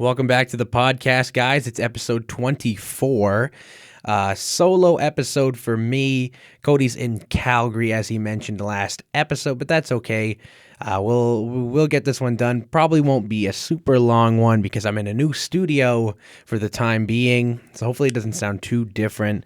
Welcome back to the podcast, guys. It's episode 24. Solo episode for me. Cody's in Calgary, as he mentioned last episode, but that's okay. We'll get this one done. Probably won't be a super long one because I'm in a new studio for the time being. So hopefully it doesn't sound too different.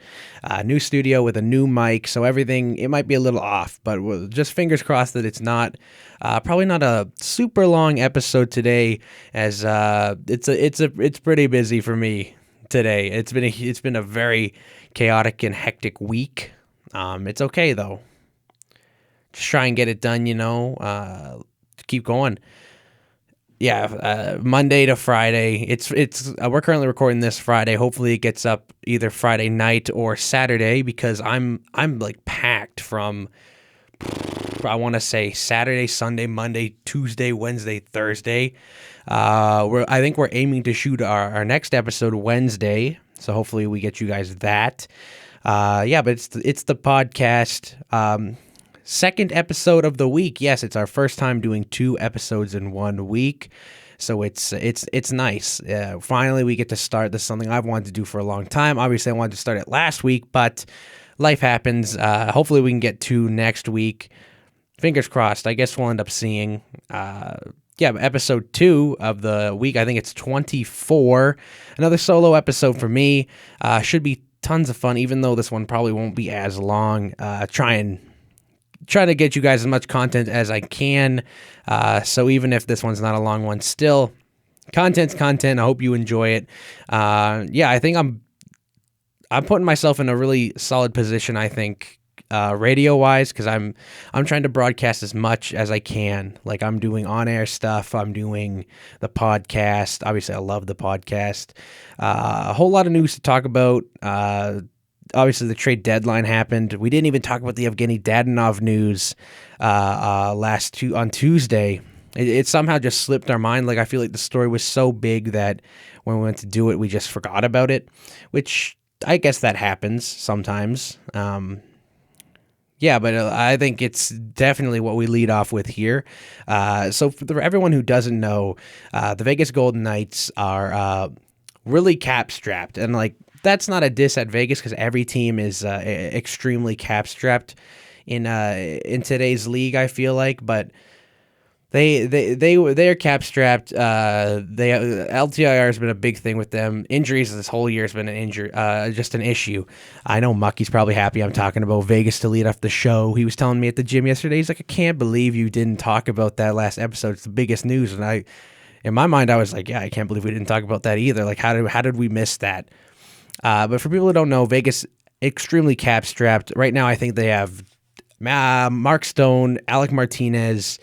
New studio with a new mic, so everything, it might be a little off, but we'll just fingers crossed that it's not. Probably not a super long episode today, as it's pretty busy for me today. It's been a very chaotic and hectic week. It's okay though. Just try and get it done, keep going. Yeah, Monday to Friday. It's we're currently recording this Friday. Hopefully it gets up either Friday night or Saturday because I'm like packed from, I want to say Saturday, Sunday, Monday, Tuesday, Wednesday, Thursday. I think we're aiming to shoot our next episode Wednesday, so hopefully we get you guys that. But it's the podcast. Second episode of the week. Yes, it's our first time doing 2 episodes in 1 week, so it's nice. Finally, we get to start. This is something I've wanted to do for a long time. Obviously, I wanted to start it last week, but life happens. Hopefully, we can get 2 next week. Fingers crossed. I guess we'll end up seeing. Episode 2 of the week. I think it's 24. Another solo episode for me. Should be tons of fun, even though this one probably won't be as long. Try to get you guys as much content as I can. So even if this one's not a long one, still content's content. I hope you enjoy it. I think I'm putting myself in a really solid position, I think, radio wise, because I'm trying to broadcast as much as I can. Like, I'm doing on-air stuff, I'm doing the podcast. Obviously I love the podcast. A whole lot of news to talk about. Obviously the trade deadline happened. We didn't even talk about the Evgeny Dadonov news on Tuesday. It somehow just slipped our mind. Like, I feel like the story was so big that when we went to do it, we just forgot about it, which I guess that happens sometimes. But I think it's definitely what we lead off with here. So for everyone who doesn't know, the Vegas Golden Knights are really cap-strapped. And, like, that's not a diss at Vegas because every team is extremely cap-strapped in today's league, I feel like. But they're cap-strapped. LTIR has been a big thing with them. Injuries this whole year has been just an issue. I know Mucky's probably happy I'm talking about Vegas to lead off the show. He was telling me at the gym yesterday, he's like, I can't believe you didn't talk about that last episode. It's the biggest news. And in my mind, I was like, yeah, I can't believe we didn't talk about that either. Like, how did we miss that? But for people who don't know, Vegas extremely cap-strapped. Right now, I think they have Mark Stone, Alec Martinez,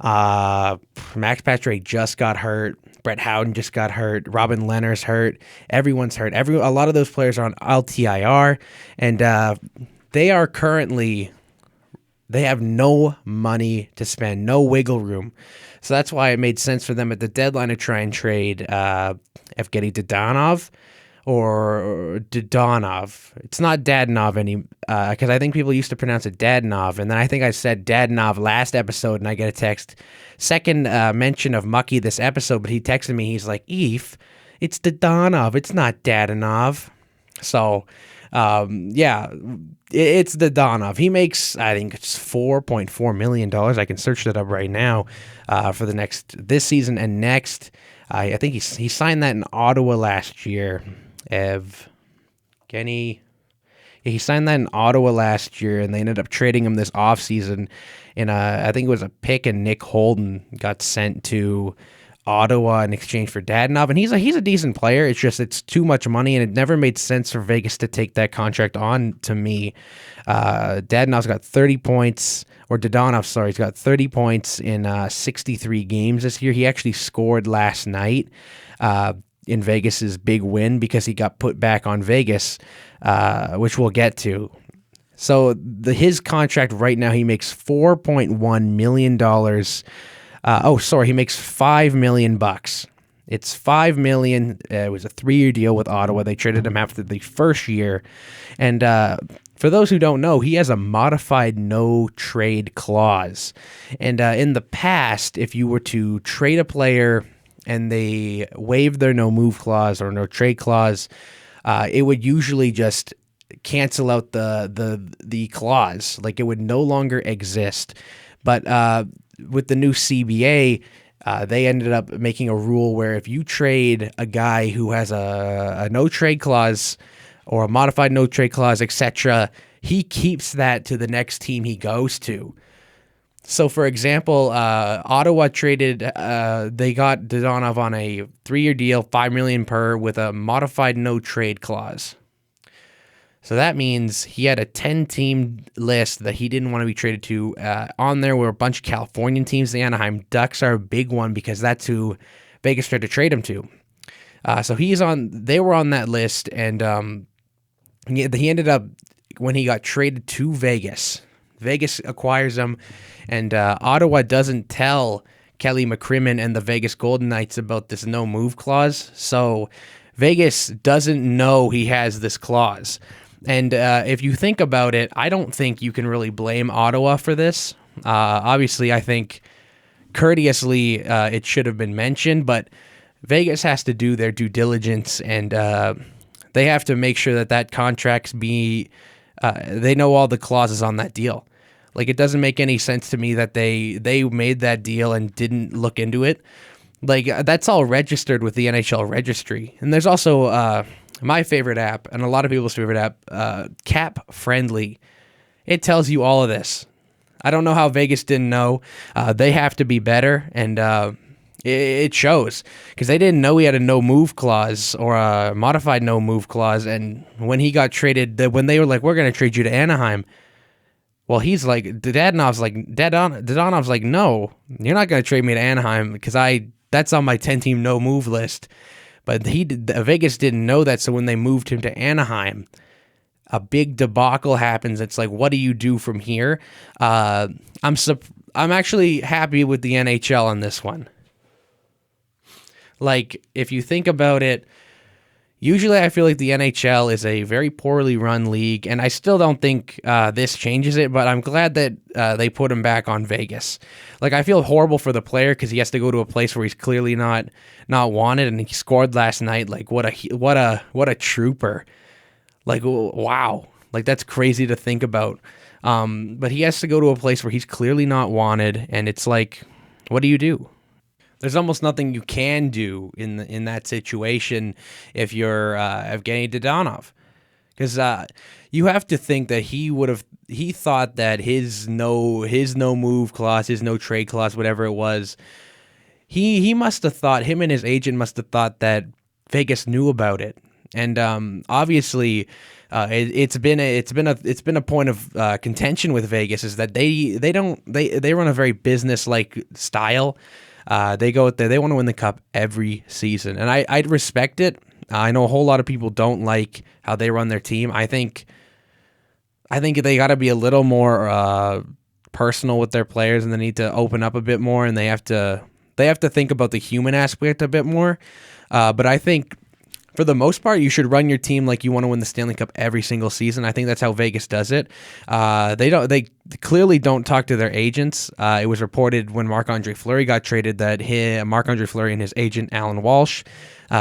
Max Pacioretty just got hurt. Brett Howden just got hurt. Robin Lehner's hurt. Everyone's hurt. A lot of those players are on LTIR, and they have no money to spend, no wiggle room. So that's why it made sense for them at the deadline to try and trade Evgeny Dadonov. Or Dadonov. It's not Dadonov because I think people used to pronounce it Dadonov, and then I think I said Dadonov last episode, and I get a text. Second mention of Mucky this episode, but he texted me. He's like, "Eve, it's Dadonov. It's not Dadonov." So, it's Dadonov. He makes, I think it's $4.4 million. I can search that up right now for this season and next. I think he signed that in Ottawa last year. Evgeny. He signed that in Ottawa last year, and they ended up trading him this offseason. And I think it was a pick, and Nick Holden got sent to Ottawa in exchange for Dadonov. And he's a decent player. It's just it's too much money, and it never made sense for Vegas to take that contract on to me. Dadonov's got 30 points. Or Dadonov, sorry, he's got 30 points in 63 games this year. He actually scored last night in Vegas's big win because he got put back on Vegas, which we'll get to. So his contract right now, he makes $4.1 million. He makes $5 million. It's $5 million. It was a 3-year deal with Ottawa. They traded him after the first year, and for those who don't know, he has a modified no-trade clause. And in the past, if you were to trade a player and they waived their no move clause or no trade clause, it would usually just cancel out the clause. Like, it would no longer exist. But with the new CBA, they ended up making a rule where if you trade a guy who has a no trade clause or a modified no trade clause, etc., he keeps that to the next team he goes to. So, for example, Ottawa traded, they got Dadonov on a 3-year deal, $5 million per, with a modified no trade clause. So that means he had a 10-team list that he didn't want to be traded to. On there were a bunch of Californian teams. The Anaheim Ducks are a big one because that's who Vegas tried to trade him to. So they were on that list, and he ended up, when he got traded to Vegas acquires him, and Ottawa doesn't tell Kelly McCrimmon and the Vegas Golden Knights about this no move clause. So Vegas doesn't know he has this clause. And if you think about it, I don't think you can really blame Ottawa for this. Obviously, I think courteously it should have been mentioned, but Vegas has to do their due diligence, and they have to make sure that contract's they know all the clauses on that deal. Like, it doesn't make any sense to me that they made that deal and didn't look into it. Like, that's all registered with the NHL registry. And there's also my favorite app, and a lot of people's favorite app, Cap Friendly. It tells you all of this. I don't know how Vegas didn't know. They have to be better, and it shows, because they didn't know he had a no move clause or a modified no move clause. And when he got traded, when they were like, we're going to trade you to Anaheim, well, he's like, Dadonov's like, no, you're not going to trade me to Anaheim because that's on my 10-team no move list. But Vegas didn't know that, so when they moved him to Anaheim, a big debacle happens. It's like, what do you do from here? I'm actually happy with the NHL on this one. Like, if you think about it, usually I feel like the NHL is a very poorly run league, and I still don't think this changes it, but I'm glad that they put him back on Vegas. Like, I feel horrible for the player because he has to go to a place where he's clearly not wanted, and he scored last night. Like, what a trooper. Like, wow. Like, that's crazy to think about. But he has to go to a place where he's clearly not wanted, and it's like, what do you do? There's almost nothing you can do in that situation if you're Evgeny Dadonov, because you have to think that he thought that his no move clause, his no trade clause, whatever it was, he must have thought, him and his agent must have thought that Vegas knew about it, and obviously it's been a point of contention with Vegas, is that they run a very business-like style. They go out there, they want to win the cup every season, and I respect it. I know a whole lot of people don't like how they run their team. I think they got to be a little more personal with their players, and they need to open up a bit more, and they have to think about the human aspect a bit more. But I think, for the most part, you should run your team like you want to win the Stanley Cup every single season. I think that's how Vegas does it. They clearly don't talk to their agents. It was reported when Marc-Andre Fleury got traded that Marc-Andre Fleury and his agent Alan Walsh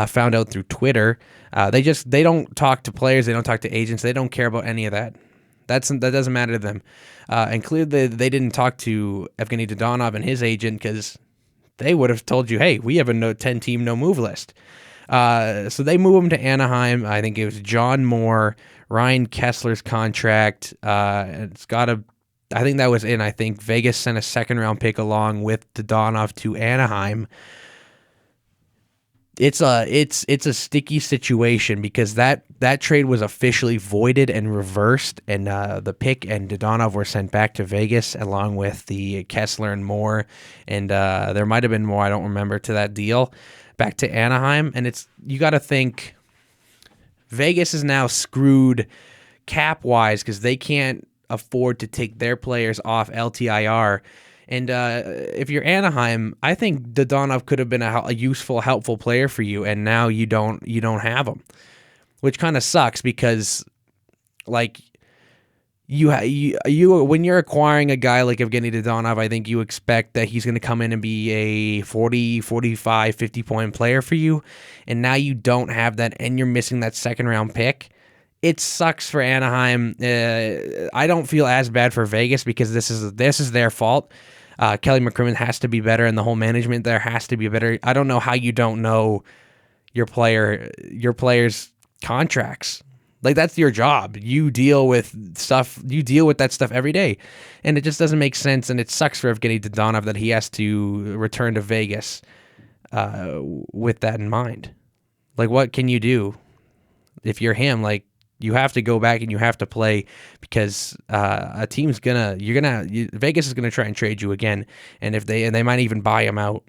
found out through Twitter. They don't talk to players. They don't talk to agents. They don't care about any of that. That doesn't matter to them. And clearly they didn't talk to Evgeny Dadonov and his agent, because they would have told you, hey, we have a 10-team no move list. So they move him to Anaheim. I think it was John Moore, Ryan Kessler's contract. I think that was in. I think Vegas sent a 2nd-round pick along with Dadonov to Anaheim. It's a sticky situation, because that trade was officially voided and reversed, and the pick and Dadonov were sent back to Vegas along with the Kessler and Moore, and there might have been more, I don't remember, to that deal, back to Anaheim. And you got to think Vegas is now screwed cap-wise, because they can't afford to take their players off LTIR. And if you're Anaheim, I think Dadonov could have been a useful, helpful player for you, and now you don't have him, which kind of sucks, because, like, you when you're acquiring a guy like Evgeny Dodonov, I think you expect that he's going to come in and be a 40, 45, 50-point player for you, and now you don't have that, and you're missing that second-round pick. It sucks for Anaheim. I don't feel as bad for Vegas because this is their fault. Kelly McCrimmon has to be better, and the whole management there has to be better. I don't know how you don't know your players' contracts. Like, that's your job. You deal with stuff. You deal with that stuff every day, and it just doesn't make sense. And it sucks for Evgeny Dodonov that he has to return to Vegas with that in mind. Like, what can you do if you're him? Like, you have to go back and you have to play because a team's Vegas is gonna try and trade you again, and they might even buy him out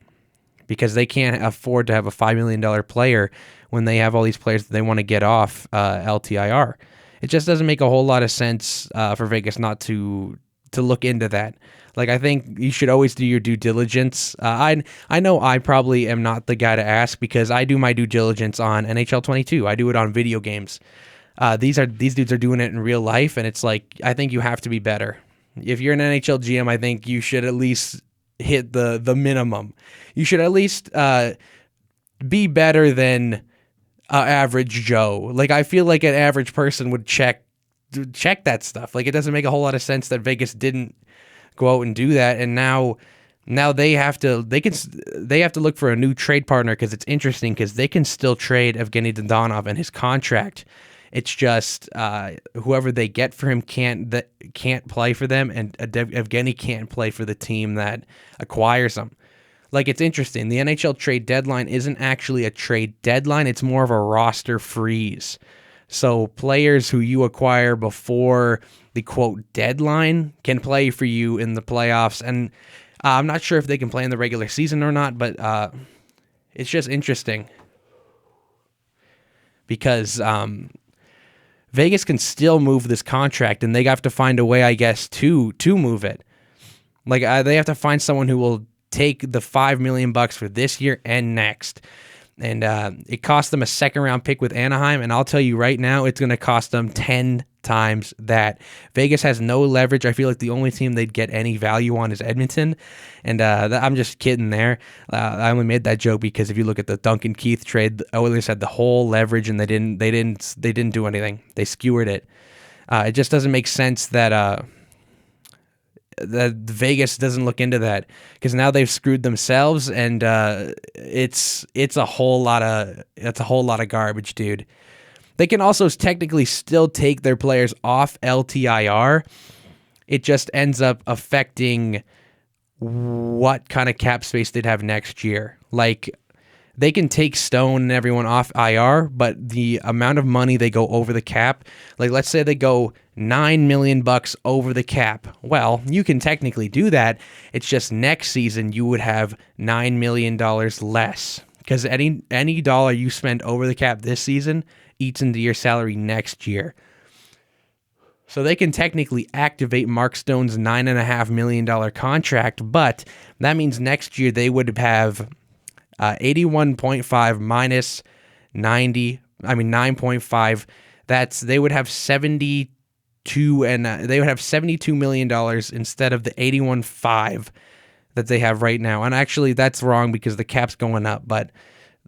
because they can't afford to have a $5 million player when they have all these players that they want to get off LTIR. It just doesn't make a whole lot of sense for Vegas not to look into that. Like, I think you should always do your due diligence. I know I probably am not the guy to ask because I do my due diligence on NHL 22. I do it on video games. These dudes are doing it in real life, and it's like, I think you have to be better. If you're an NHL GM, I think you should at least hit the minimum. You should at least be better than average Joe. Like, I feel like an average person would check that stuff. Like, it doesn't make a whole lot of sense that Vegas didn't go out and do that, and now they have to look for a new trade partner because it's interesting because they can still trade Evgeny Dodonov and his contract. It's just whoever they get for him can't play for them, and Evgeny can't play for the team that acquires him. Like, it's interesting. The NHL trade deadline isn't actually a trade deadline. It's more of a roster freeze. So players who you acquire before the quote deadline can play for you in the playoffs. And I'm not sure if they can play in the regular season or not, but it's just interesting because Vegas can still move this contract, and they have to find a way, I guess, to move it. Like, they have to find someone who will take the $5 million for this year and next. And it cost them a second-round pick with Anaheim, and I'll tell you right now, it's going to cost them 10 times that. Vegas has no leverage. I feel like the only team they'd get any value on is Edmonton, and I'm just kidding there. I only made that joke because if you look at the Duncan Keith trade, the Oilers had the whole leverage, and they didn't do anything. They skewered it. It just doesn't make sense that Vegas doesn't look into that because now they've screwed themselves, and it's a whole lot of garbage, dude. They can also technically still take their players off LTIR. It just ends up affecting what kind of cap space they'd have next year. Like, they can take Stone and everyone off IR, but the amount of money they go over the cap, like, let's say they go $9 million over the cap. Well, you can technically do that. It's just next season you would have $9 million less because any dollar you spend over the cap this season eats into your salary next year. So they can technically activate Mark Stone's $9.5 million contract, but that means next year they would have 81.5 minus 90. I mean 9.5. They would have 72, and they would have $72 million instead of the 81.5 that they have right now. And actually, that's wrong because the cap's going up. But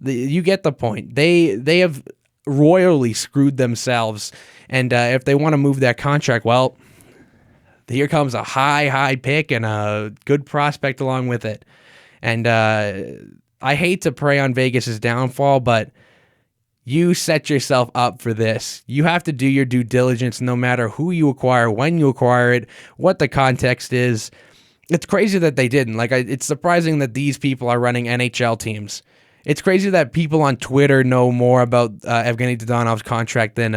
you get the point. They have royally screwed themselves, and if they want to move that contract, well, here comes a high pick and a good prospect along with it. And I hate to prey on Vegas's downfall, but you set yourself up for this. You have to do your due diligence no matter who you acquire, when you acquire it, what the context is. It's crazy that they didn't. Like, it's surprising that these people are running NHL teams. It's crazy that people on Twitter know more about Evgeny Dodonov's contract than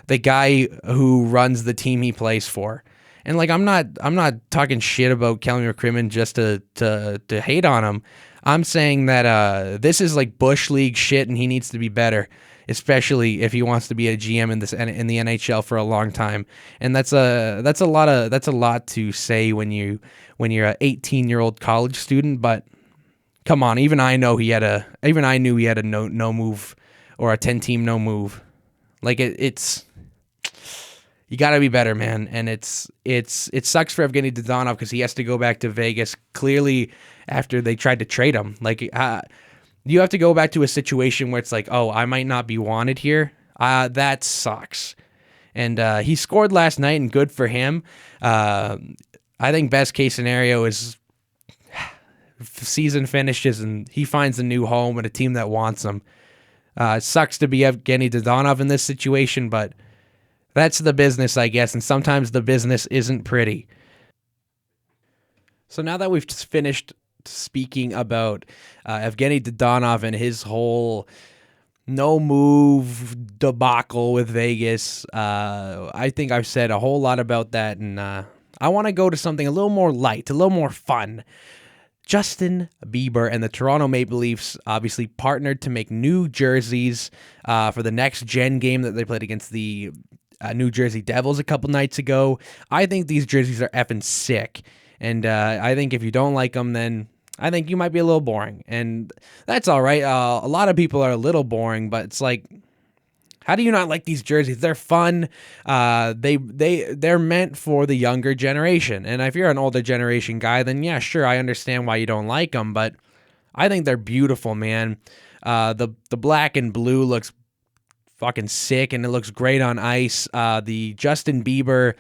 the guy who runs the team he plays for. And like, I'm not talking shit about Kelly McCrimmon just to hate on him. I'm saying that this is like Bush League shit, and he needs to be better, especially if he wants to be a GM in the NHL for a long time. And that's a lot to say when you're an 18-year-old college student. But come on, even I knew he had a no move or a 10-team no move. Like it's You got to be better, man. And it sucks for Evgeny Dodonov because he has to go back to Vegas clearly after they tried to trade him. Like, you have to go back to a situation where it's like, oh, I might not be wanted here. That sucks. And he scored last night, and good for him. I think best case scenario is season finishes and he finds a new home and a team that wants him. It sucks to be Evgeny Dodonov in this situation, but that's the business, I guess, and sometimes the business isn't pretty. So now that we've just finished speaking about Evgeny Dodonov and his whole no move debacle with Vegas, I think I've said a whole lot about that, and I want to go to something a little more light, a little more fun. Justin Bieber and the Toronto Maple Leafs obviously partnered to make new jerseys for the next gen game that they played against the New Jersey Devils a couple nights ago. I think these jerseys are effing sick, and I think if you don't like them, then I think you might be a little boring, and that's all right. A lot of people are a little boring, but it's like, how do you not like these jerseys? They're fun. They're meant for the younger generation, and if you're an older generation guy, then yeah, sure, I understand why you don't like them, but I think they're beautiful, man. The black and blue looks fucking sick, and it looks great on ice. The Justin Bieber,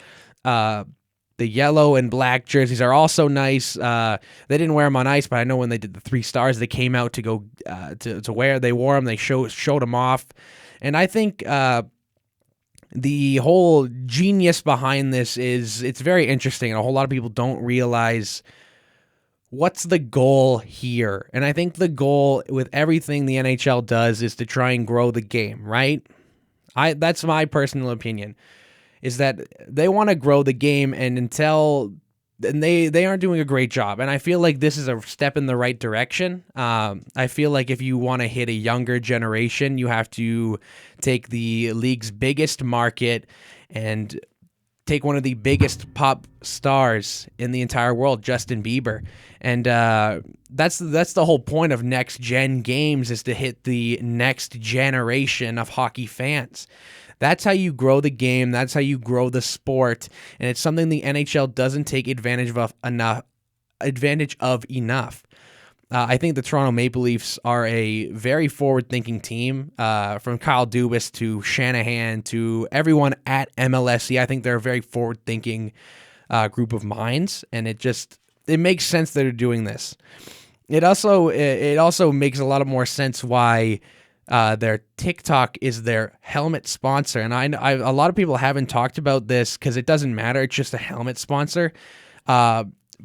the yellow and black jerseys are also nice. They didn't wear them on ice, but I know when they did the 3 stars, they came out to go to wear. They wore them. They showed them off, and I think the whole genius behind this is it's very interesting, and a whole lot of people don't realize what's the goal here. And I think the goal with everything the NHL does is to try and grow the game, right? That's my personal opinion, is that they want to grow the game, and they aren't doing a great job. And I feel like this is a step in the right direction. I feel like if you want to hit a younger generation, you have to take the league's biggest market and take one of the biggest pop stars in the entire world, Justin Bieber. And that's the whole point of next gen games, is to hit the next generation of hockey fans. That's how you grow the game. That's how you grow the sport. And it's something the NHL doesn't take advantage of enough. I think the Toronto Maple Leafs are a very forward-thinking team, from Kyle Dubas to Shanahan to everyone at MLSE. I think they're a very forward-thinking group of minds, and it makes sense that they're doing this. It also makes a lot of more sense why their TikTok is their helmet sponsor, and I a lot of people haven't talked about this because it doesn't matter. It's just a helmet sponsor.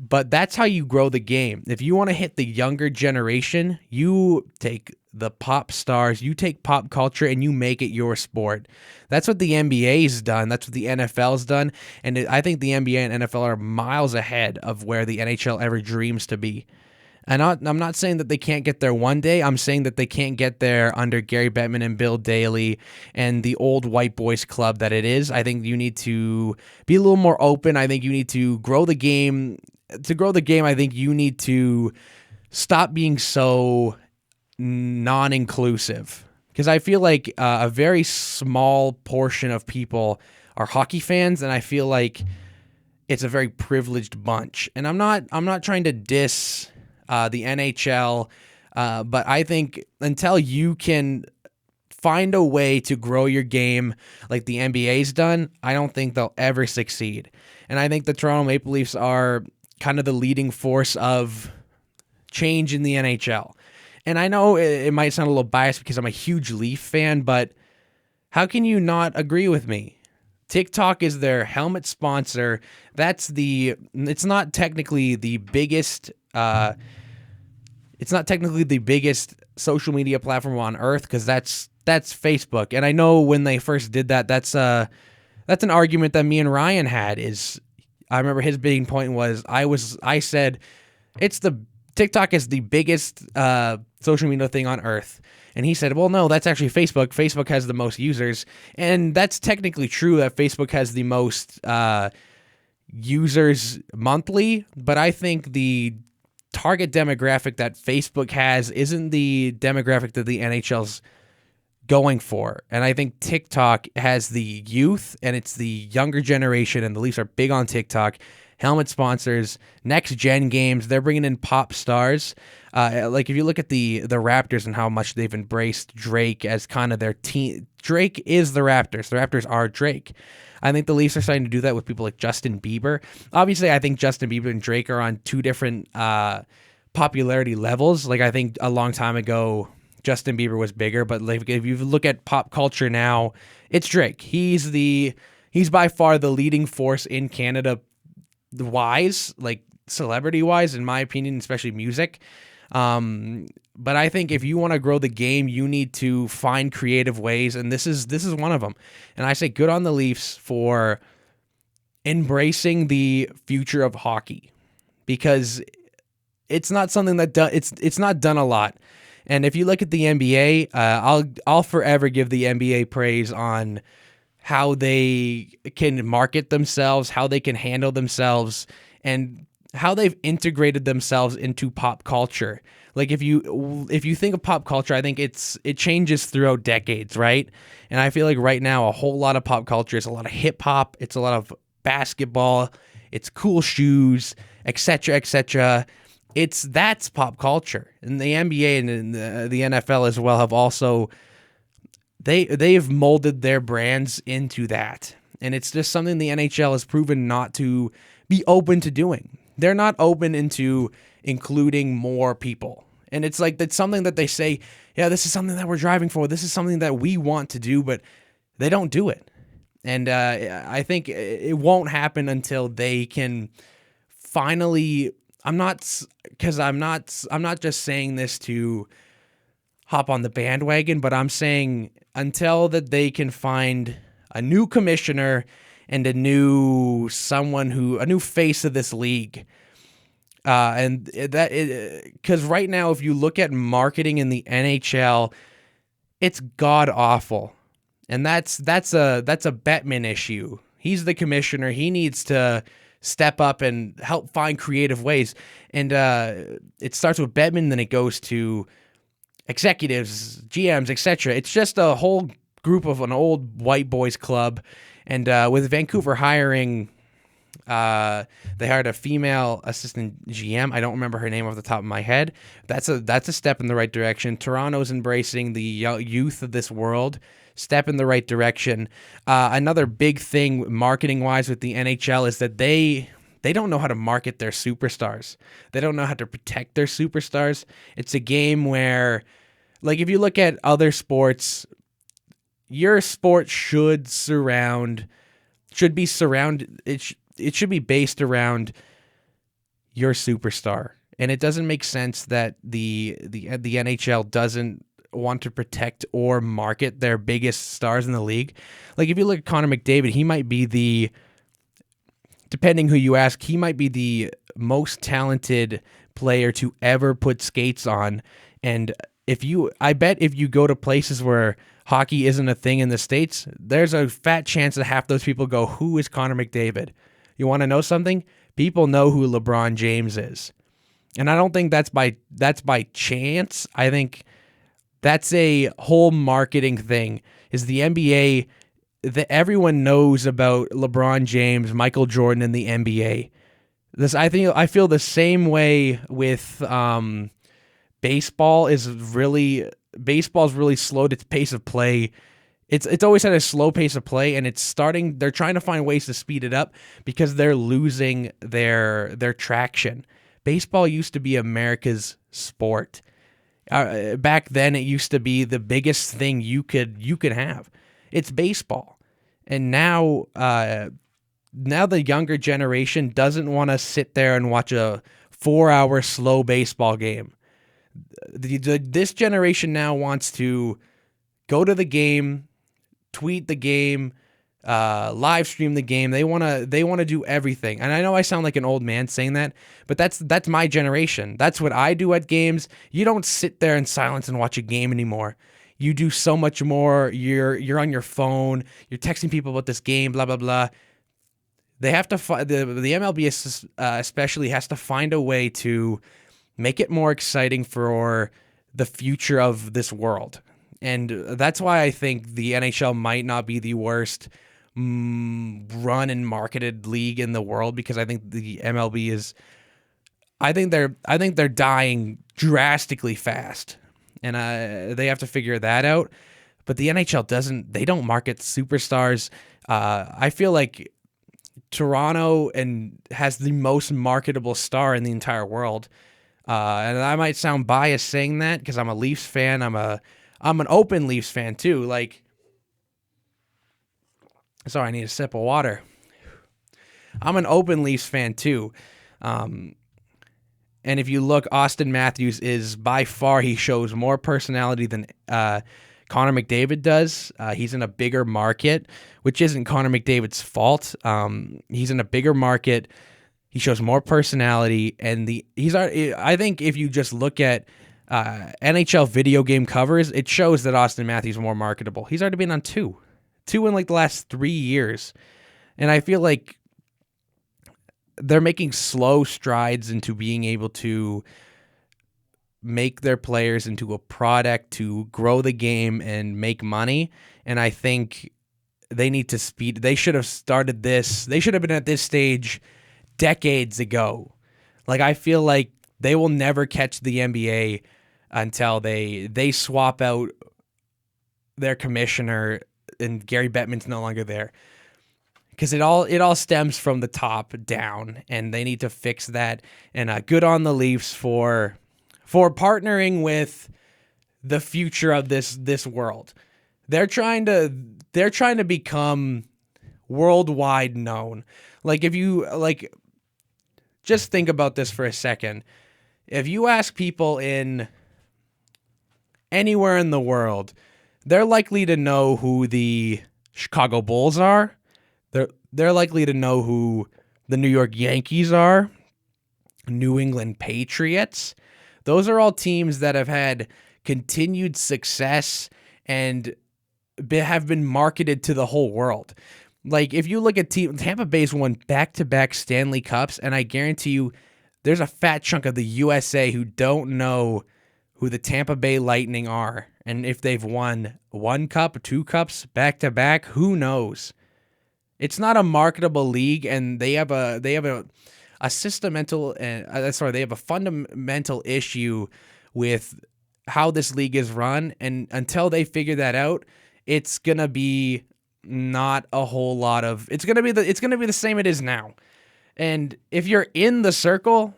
But that's how you grow the game. If you want to hit the younger generation, you take the pop stars, you take pop culture, and you make it your sport. That's what the NBA's done. That's what the NFL's done. And I think the NBA and NFL are miles ahead of where the NHL ever dreams to be. And I'm not saying that they can't get there one day. I'm saying that they can't get there under Gary Bettman and Bill Daly and the old white boys club that it is. I think you need to be a little more open. I think you need to grow the game. To grow the game, I think you need to stop being so non-inclusive, because I feel like a very small portion of people are hockey fans, and I feel like it's a very privileged bunch. And I'm not trying to diss the NHL, but I think until you can find a way to grow your game like the NBA's done, I don't think they'll ever succeed. And I think the Toronto Maple Leafs are kind of the leading force of change in the NHL. And I know it might sound a little biased because I'm a huge Leaf fan, but how can you not agree with me? TikTok is their helmet sponsor. It's not technically the biggest social media platform on earth, because that's Facebook. And I know when they first did that, that's an argument that me and Ryan had. I remember his big point was I said TikTok is the biggest social media thing on earth. And he said, well, no, that's actually Facebook. Facebook has the most users. And that's technically true that Facebook has the most users monthly. But I think the target demographic that Facebook has isn't the demographic that the NHL's going for. And I think TikTok has the youth and it's the younger generation, and the Leafs are big on TikTok. Helmet sponsors, next gen games, they're bringing in pop stars. Like if you look at the Raptors and how much they've embraced Drake as kind of their team. Drake is the Raptors. The Raptors are Drake. I think the Leafs are starting to do that with people like Justin Bieber. Obviously, I think Justin Bieber and Drake are on two different popularity levels. Like I think a long time ago, Justin Bieber was bigger, but like if you look at pop culture now, it's Drake. He's by far the leading force in Canada wise, like celebrity wise, in my opinion, especially music. But I think if you want to grow the game, you need to find creative ways, and this is one of them. And I say good on the Leafs for embracing the future of hockey, because it's not something that it's not done a lot. And if you look at the NBA, I'll forever give the NBA praise on how they can market themselves, how they can handle themselves, and how they've integrated themselves into pop culture. Like if you think of pop culture, I think it changes throughout decades, right? And I feel like right now a whole lot of pop culture is a lot of hip hop, it's a lot of basketball, it's cool shoes, etc., etc. That's pop culture. And the NBA and the NFL as well have also they've molded their brands into that. And it's just something the NHL has proven not to be open to doing. They're not open into including more people. And it's like that's something that they say, yeah, this is something that we're driving for. This is something that we want to do, but they don't do it. And I think it won't happen until they can finally. I'm not just saying this to hop on the bandwagon, but I'm saying until that they can find a new commissioner and a new face of this league. And that because right now, if you look at marketing in the NHL, it's god awful, and that's a Bettman issue. He's the commissioner. He needs to step up and help find creative ways. And it starts with Bettman, then it goes to executives, GMs, etc. It's just a whole group of an old white boys club. And with Vancouver hiring, they hired a female assistant GM. I don't remember her name off the top of my head. That's a step in the right direction. Toronto's embracing the youth of this world. Step in the right direction. Another big thing marketing-wise with the NHL is that they don't know how to market their superstars. They don't know how to protect their superstars. It's a game where, like, if you look at other sports, your sport should be based around your superstar. And it doesn't make sense that the NHL doesn't want to protect or market their biggest stars in the league. Like if you look at Connor McDavid, he might be depending who you ask, he might be the most talented player to ever put skates on. And I bet if you go to places where hockey isn't a thing in the States, there's a fat chance that half those people go, who is Connor McDavid? You want to know something? People know who LeBron James is. And I don't think that's by chance. I think that's a whole marketing thing. Is the NBA that everyone knows about LeBron James, Michael Jordan, and the NBA. I feel the same way with baseball. Baseball's really slowed its pace of play. It's always had a slow pace of play, and they're trying to find ways to speed it up because they're losing their traction. Baseball used to be America's sport. Back then, it used to be the biggest thing you could have. It's baseball, and now the younger generation doesn't want to sit there and watch a 4-hour slow baseball game. This generation now wants to go to the game, tweet the game, live stream the game. They want to do everything. And I know I sound like an old man saying that, but that's my generation. That's what I do at games. You don't sit there in silence and watch a game anymore. You do so much more. You're on your phone. You're texting people about this game. Blah blah blah. They have to the MLB especially has to find a way to make it more exciting for the future of this world. And that's why I think the NHL might not be the worst run and marketed league in the world, because I think the MLB is, I think they're dying drastically fast, and they have to figure that out. But the NHL doesn't. They don't market superstars. I feel like Toronto has the most marketable star in the entire world. And I might sound biased saying that because I'm a Leafs fan. I'm an open Leafs fan too. Like, sorry, I need a sip of water. I'm an open Leafs fan too. And if you look, Auston Matthews is by far, he shows more personality than Connor McDavid does. He's in a bigger market, which isn't Connor McDavid's fault. He's in a bigger market. He shows more personality, and I think if you just look at NHL video game covers, it shows that Auston Matthews is more marketable. He's already been on two in like the last 3 years, and I feel like they're making slow strides into being able to make their players into a product to grow the game and make money. And I think they need to speed. They should have started this. They should have been at this stage decades ago. Like, I feel like they will never catch the NBA until they swap out their commissioner and Gary Bettman's no longer there. Because it all stems from the top down, and they need to fix that. And good on the Leafs for partnering with the future of this world. They're trying to become worldwide known. Like, if you just think about this for a second. If you ask people in anywhere in the world, they're likely to know who the Chicago Bulls are. They're likely to know who the New York Yankees are, New England Patriots. Those are all teams that have had continued success and have been marketed to the whole world. Like, if you look at Tampa Bay's won back-to-back Stanley Cups, and I guarantee you there's a fat chunk of the USA who don't know who the Tampa Bay Lightning are. And if they've won 1 cup, 2 cups back-to-back, who knows? It's not a marketable league, and they have a fundamental issue with how this league is run, and until they figure that out, it's gonna be not a whole lot of. It's gonna be the same it is now. And if you're in the circle,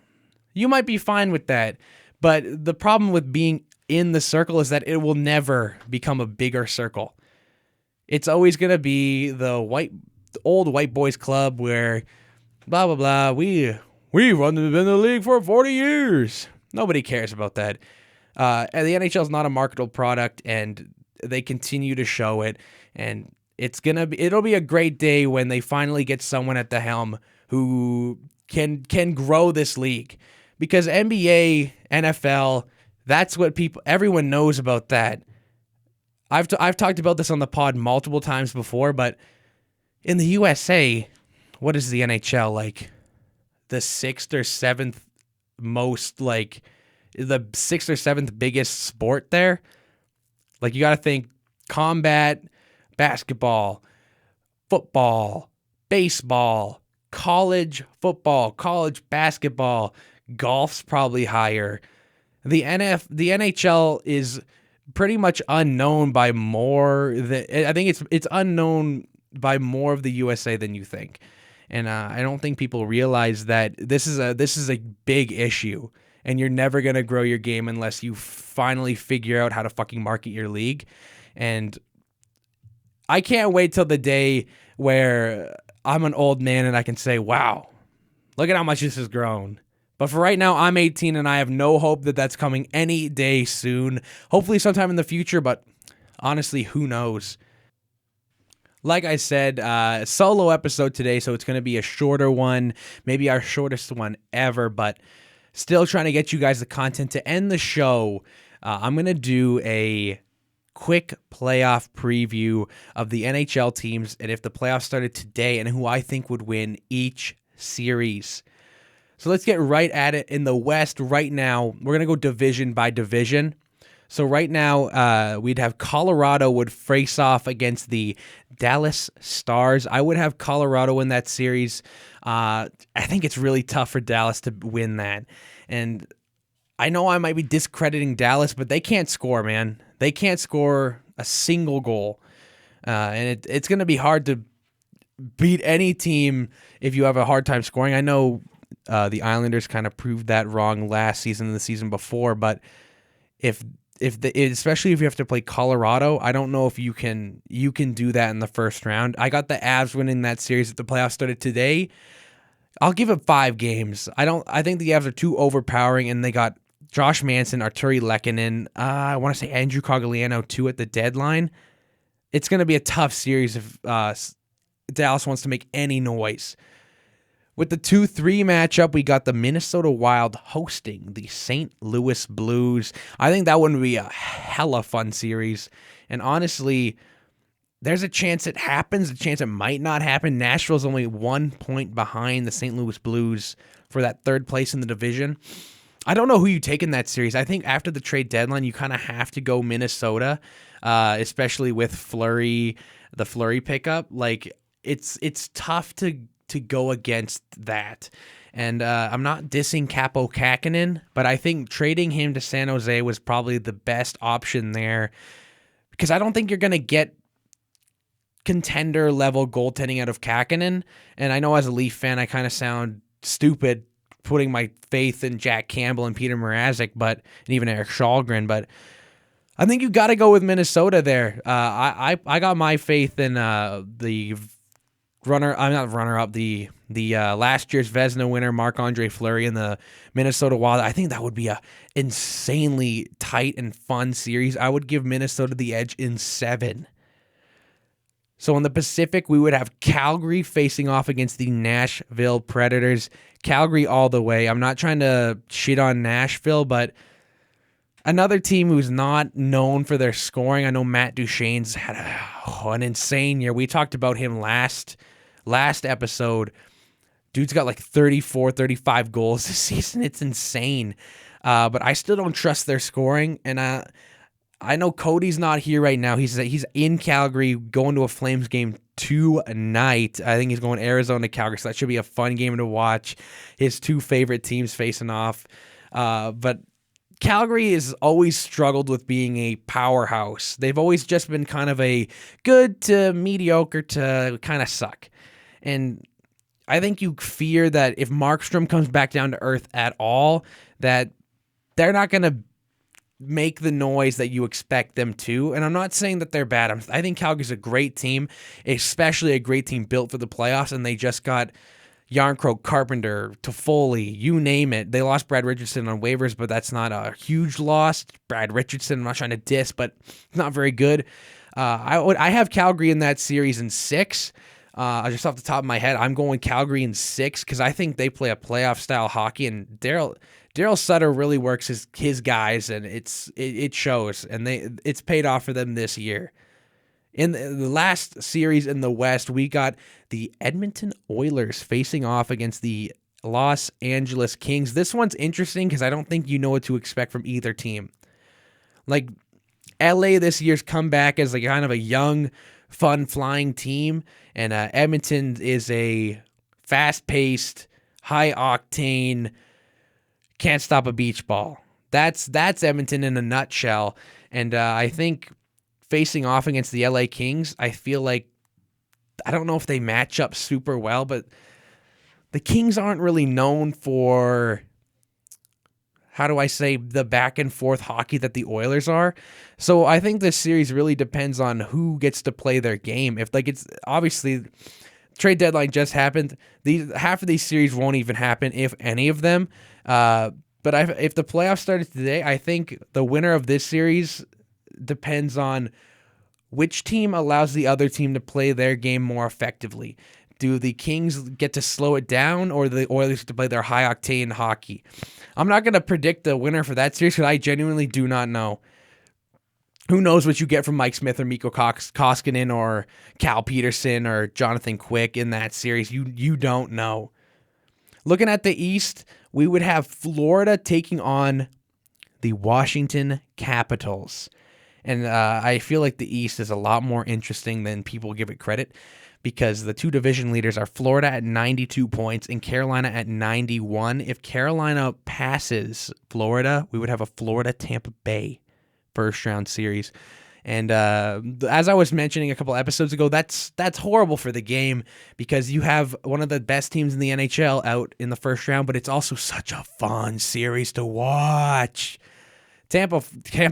you might be fine with that. But the problem with being in the circle is that it will never become a bigger circle. It's always gonna be the old white boys club where blah blah blah. We've been in the league for 40 years. Nobody cares about that. And the NHL is not a marketable product, and they continue to show it. And it'll be a great day when they finally get someone at the helm who can grow this league, because NBA, NFL, that's what everyone knows about that. I've talked about this on the pod multiple times before, but in the USA, what is the NHL like? The 6th or 7th most, like, the 6th or 7th biggest sport there. Like, you got to think combat, basketball, football, baseball, college football, college basketball, golf's probably higher. The NHL is pretty much unknown by more than, I think it's unknown by more of the USA than you think. And I don't think people realize that this is a big issue, and you're never going to grow your game unless you finally figure out how to fucking market your league. And I can't wait till the day where I'm an old man and I can say, wow, look at how much this has grown. But for right now, I'm 18 and I have no hope that that's coming any day soon. Hopefully sometime in the future, but honestly, who knows? Like I said, solo episode today, so it's going to be a shorter one, maybe our shortest one ever, but still trying to get you guys the content to end the show. I'm going to do a quick playoff preview of the NHL teams, and if the playoffs started today, and who I think would win each series. So let's get right at it. In the West right now, we're going to go division by division. So right now, we'd have Colorado would face off against the Dallas Stars. I would have Colorado in that series. I think it's really tough for Dallas to win that. And I know I might be discrediting Dallas, but they can't score, man. They can't score a single goal. And it's going to be hard to beat any team if you have a hard time scoring. I know the Islanders kind of proved that wrong last season and the season before, but especially if you have to play Colorado, I don't know if you can do that in the first round. I got the Avs winning that series if the playoffs started today. I'll give it 5 games. I think the Avs are too overpowering, and they got Josh Manson, Arturi Lehkonen, I want to say Andrew Cogliano too at the deadline. It's going to be a tough series if Dallas wants to make any noise. With the 2-3 matchup, we got the Minnesota Wild hosting the St. Louis Blues. I think that would be a hella fun series. And honestly, there's a chance it happens, a chance it might not happen. Nashville's only 1 point behind the St. Louis Blues for that third place in the division. I don't know who you take in that series. I think after the trade deadline, you kind of have to go Minnesota, especially with the Fleury pickup. Like, it's tough to go against that. And I'm not dissing Capo Kakinen, but I think trading him to San Jose was probably the best option there, because I don't think you're going to get contender level goaltending out of Kakinen. And I know as a Leaf fan, I kind of sound stupid putting my faith in Jack Campbell and Peter Mrazek, and even Eric Shalgren, but I think you got to go with Minnesota there. I got my faith in the last year's Vezina winner, Marc-Andre Fleury, and the Minnesota Wild. I think that would be a insanely tight and fun series. I would give Minnesota the edge in 7. So in the Pacific, we would have Calgary facing off against the Nashville Predators. Calgary all the way. I'm not trying to shit on Nashville, but another team who's not known for their scoring. I know Matt Duchene's had an insane year. We talked about him last episode. Dude's got like 34, 35 goals this season. It's insane. But I still don't trust their scoring. And I know Cody's not here right now. He's in Calgary going to a Flames game tonight. I think he's going Arizona, Calgary. So that should be a fun game to watch. His 2 favorite teams facing off. But Calgary has always struggled with being a powerhouse. They've always just been kind of a good to mediocre to kind of suck. And I think you fear that if Markstrom comes back down to earth at all, that they're not going to make the noise that you expect them to. And I'm not saying that they're bad. I think Calgary's a great team, especially a great team built for the playoffs, and they just got Yarncroke, Carpenter, Toffoli, you name it. They lost Brad Richardson on waivers, but that's not a huge loss. Brad Richardson, I'm not trying to diss, but not very good. I have Calgary in that series in 6. Just off the top of my head, I'm going Calgary in 6 because I think they play a playoff-style hockey, and Daryl Sutter really works his guys, and it shows, and it's paid off for them this year. In the last series in the West, we got the Edmonton Oilers facing off against the Los Angeles Kings. This one's interesting because I don't think you know what to expect from either team. Like, LA this year's come back as like kind of a young, fun, flying team, and Edmonton is a fast-paced, high-octane, can't stop a beach ball. That's Edmonton in a nutshell, and I think facing off against the LA Kings, I feel like, I don't know if they match up super well, but the Kings aren't really known for, how do I say, the back and forth hockey that the Oilers are. So I think this series really depends on who gets to play their game. If like it's obviously trade deadline just happened, half of these series won't even happen, if any of them. But if the playoffs started today, I think the winner of this series depends on which team allows the other team to play their game more effectively. Do the Kings get to slow it down, or the Oilers get to play their high-octane hockey? I'm not going to predict the winner for that series because I genuinely do not know. Who knows what you get from Mike Smith or Mikko Koskinen or Cal Peterson or Jonathan Quick in that series? You don't know. Looking at the East, we would have Florida taking on the Washington Capitals. And I feel like the East is a lot more interesting than people give it credit, because the two division leaders are Florida at 92 points and Carolina at 91. If Carolina passes Florida, we would have a Florida-Tampa Bay first-round series. And as I was mentioning a couple episodes ago, that's horrible for the game, because you have one of the best teams in the NHL out in the first round, but it's also such a fun series to watch. Tampa,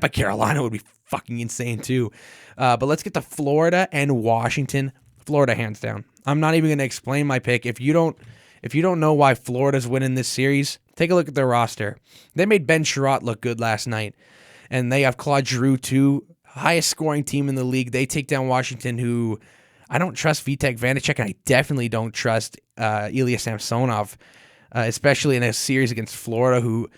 Carolina would be fucking insane too. But let's get to Florida and Washington. Florida, hands down. I'm not even going to explain my pick. If you don't know why Florida's winning this series, take a look at their roster. They made Ben Sherratt look good last night, and they have Claude Giroux too, highest scoring team in the league. They take down Washington, who I don't trust Vitek Vanacek, and I definitely don't trust Ilya Samsonov, especially in a series against Florida, who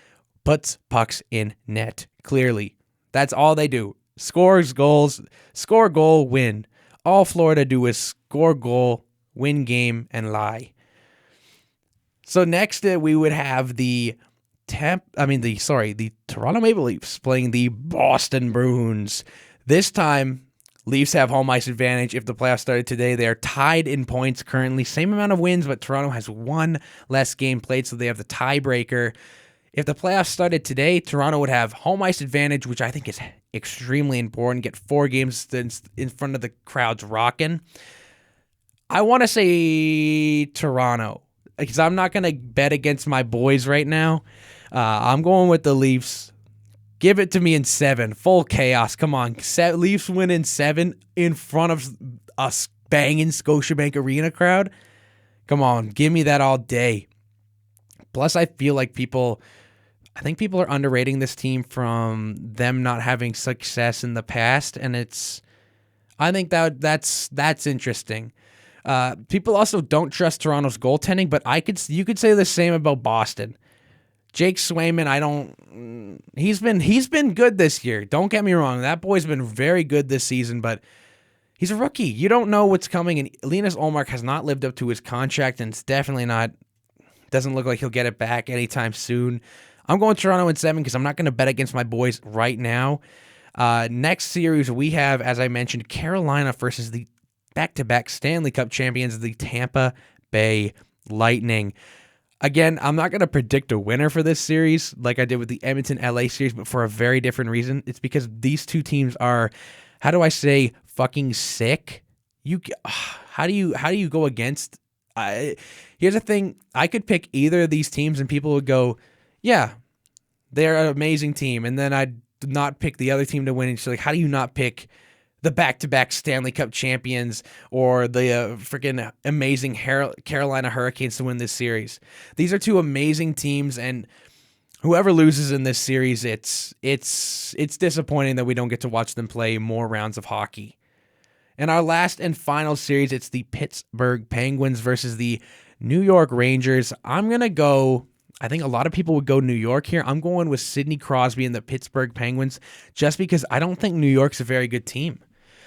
puts pucks in net. Clearly, that's all they do. Scores goals, score goal, win. All Florida do is score goal, win game, and lie. So next we would have the Toronto Maple Leafs playing the Boston Bruins. This time, Leafs have home ice advantage. If the playoffs started today, they are tied in points currently. Same amount of wins, but Toronto has one less game played, so they have the tiebreaker. If the playoffs started today, Toronto would have home ice advantage, which I think is extremely important. Get 4 games in front of the crowds rocking. I want to say Toronto, because I'm not going to bet against my boys right now. I'm going with the Leafs. Give it to me in 7. Full chaos. Come on. Leafs win in 7 in front of a banging Scotiabank Arena crowd. Come on. Give me that all day. Plus, I feel like people are underrating this team from them not having success in the past, and I think that's interesting. People also don't trust Toronto's goaltending, but you could say the same about Boston. Jake Swayman, he's been good this year. Don't get me wrong, that boy's been very good this season, but he's a rookie. You don't know what's coming, and Linus Ullmark has not lived up to his contract, and it's definitely doesn't look like he'll get it back anytime soon. I'm going Toronto in 7 because I'm not going to bet against my boys right now. Next series we have, as I mentioned, Carolina versus the back-to-back Stanley Cup champions, the Tampa Bay Lightning. Again, I'm not going to predict a winner for this series like I did with the Edmonton-LA series, but for a very different reason. It's because these two teams are, how do I say, fucking sick. How do you go against? Here's the thing. I could pick either of these teams and people would go, yeah, they're an amazing team. And then I'd not pick the other team to win. So, like, how do you not pick the back-to-back Stanley Cup champions or the freaking amazing Carolina Hurricanes to win this series? These are two amazing teams, and whoever loses in this series, it's disappointing that we don't get to watch them play more rounds of hockey. In our last and final series, it's the Pittsburgh Penguins versus the New York Rangers. I'm going to go, I think a lot of people would go New York here. I'm going with Sidney Crosby and the Pittsburgh Penguins just because I don't think New York's a very good team.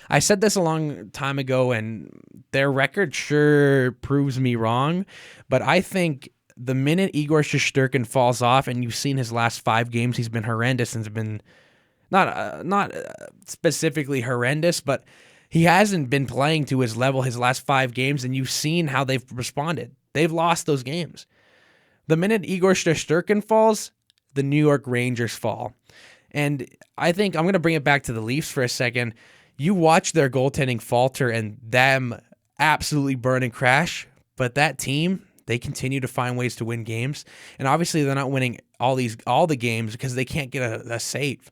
I said this a long time ago, and their record sure proves me wrong, but I think the minute Igor Shesterkin falls off, and you've seen his last 5 games, he's been horrendous and has been not specifically horrendous, but he hasn't been playing to his level his last 5 games, and you've seen how they've responded. They've lost those games. The minute Igor Shesterkin falls, the New York Rangers fall. And I think I'm going to bring it back to the Leafs for a second. You watch their goaltending falter and them absolutely burn and crash, but that team, they continue to find ways to win games. And obviously they're not winning all the games because they can't get a save.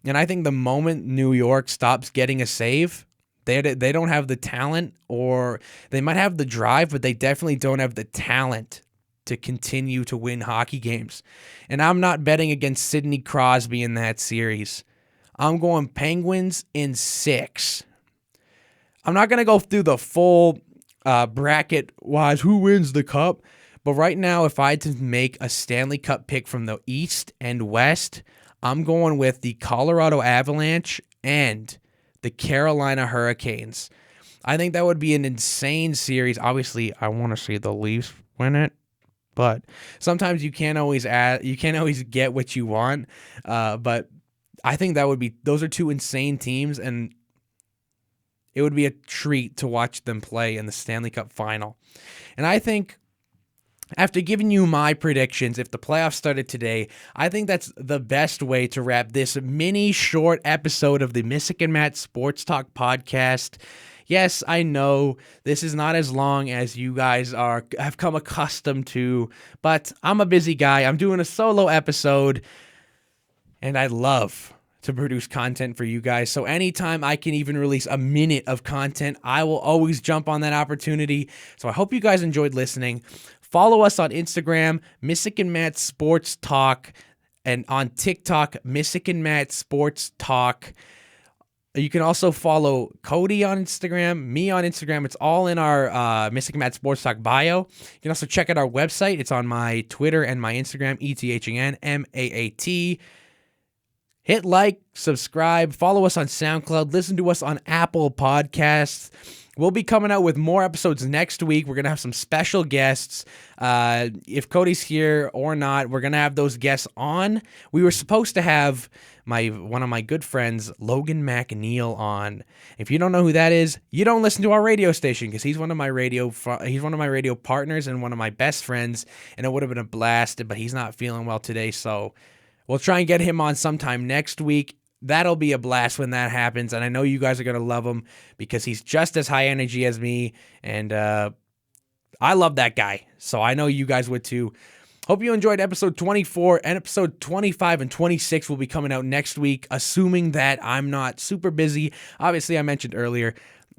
And I think the moment New York stops getting a save, they don't have the talent, or they might have the drive, but they definitely don't have the talent to continue to win hockey games. And I'm not betting against Sidney Crosby in that series. I'm going Penguins in 6. I'm not going to go through the full bracket-wise who wins the cup, but right now, if I had to make a Stanley Cup pick from the East and West, I'm going with the Colorado Avalanche and the Carolina Hurricanes. I think that would be an insane series. Obviously, I want to see the Leafs win it, But sometimes you can't always get what you want. But I think those are two insane teams, and it would be a treat to watch them play in the Stanley Cup final. And I think after giving you my predictions, if the playoffs started today, I think that's the best way to wrap this mini short episode of the Misyk and Maat Sports Talk podcast. Yes, I know this is not as long as you guys have come accustomed to, but I'm a busy guy. I'm doing a solo episode, and I love to produce content for you guys. So anytime I can even release a minute of content, I will always jump on that opportunity. So I hope you guys enjoyed listening. Follow us on Instagram, Misyk and Maat Sports Talk, and on TikTok, Misyk and Maat Sports Talk. You can also follow Cody on Instagram, me on Instagram. It's all in our Misyk and Maat Sports Talk bio. You can also check out our website. It's on my Twitter and my Instagram, ETHANMAAT. Hit like, subscribe, follow us on SoundCloud, listen to us on Apple Podcasts. We'll be coming out with more episodes next week. We're going to have some special guests. If Cody's here or not, we're going to have those guests on. We were supposed to have one of my good friends, Logan McNeil, on. If you don't know who that is, you don't listen to our radio station, because he's one of my radio partners and one of my best friends, and it would have been a blast, but he's not feeling well today, so we'll try and get him on sometime next week. That'll be a blast when that happens, and I know you guys are going to love him because he's just as high energy as me, and I love that guy, so I know you guys would too. Hope you enjoyed episode 24, and episode 25 and 26 will be coming out next week, assuming that I'm not super busy. Obviously, I mentioned earlier,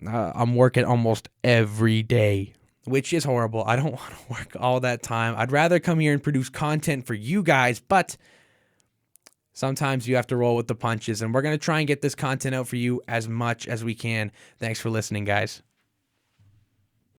I'm working almost every day, which is horrible. I don't want to work all that time. I'd rather come here and produce content for you guys, but sometimes you have to roll with the punches, and we're going to try and get this content out for you as much as we can. Thanks for listening, guys.